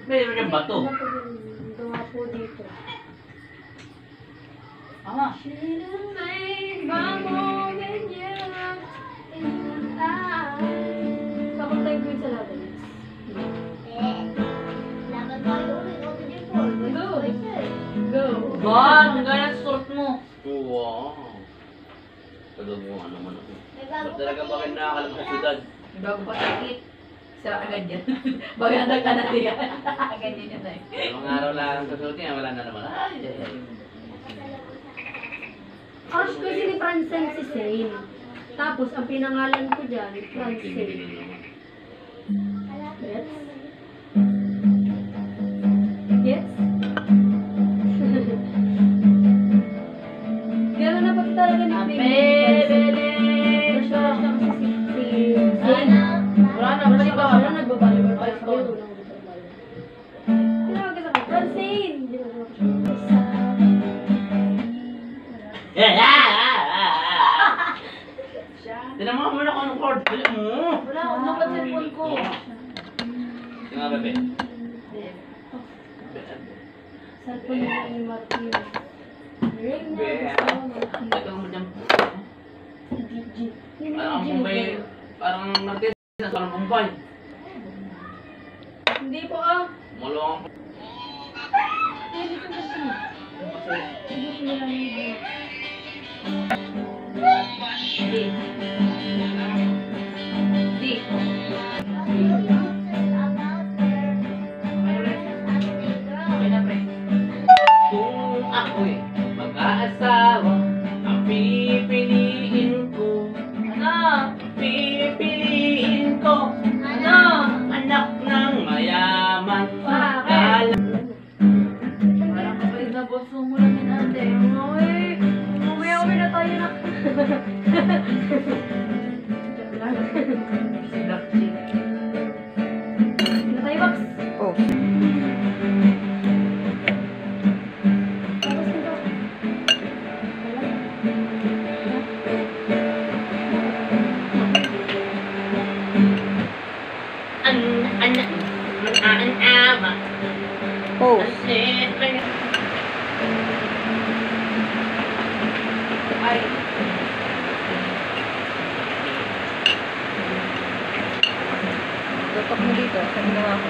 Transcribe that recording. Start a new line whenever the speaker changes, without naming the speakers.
May bato.
Ito nga po dito.
Ah.
Kakantay ko yun sa laban. Go!
Ba, ang ganda ng suot mo. Wow. Kagawa naman ako. Ba't talaga bakit nakakalap sa syudad?
Bago pa sakit. Sa agad yan. Bago na nagkanati yan. Ganyan yun eh.
Mga araw lang sa suot niya, wala na naman. Ay, ay, ay.
Crush kasi ni Francine si Zane. Tapos, ang pinangalan ko dyan, Francine. Yes? Yes? Gano'n na pag talaga ni Crush lang kasi si Zane.
Wala na, balik ba?
Wala nagbabalibal pa sa iyo. Tinawag ka sa akin, Francine! Hindi mo naman
Tinama mo na ako ng cord. Dali mo.
Wala, ano pa cellphone ko?
Yung nga, bebe.
cellphone ni Martin. Ring na gusto mo, Martin.
Ito mo dyan. Ang Bombay, parang Marquez, parang Bombay.
Hindi po ah.
Malawang.
Hindi ko gusto mo. Hindi ko nila yung
Di. Di. Okay na, pre.
Kung ako'y mag-aasawa, ang pipiliin ko.
Ano?
Pipiliin ko.
Ano?
Anak ng mayaman.
Bakit?
Parang kapatid na boso mo lang yun, ate.
Uy, umaya-umay na tayo na. Joke lang.
Si Black Chick.
Na tayo, Box.
Oh.
Tapos nito.
Pose.
Ay.
Tutok mo dito. Sabi na ako.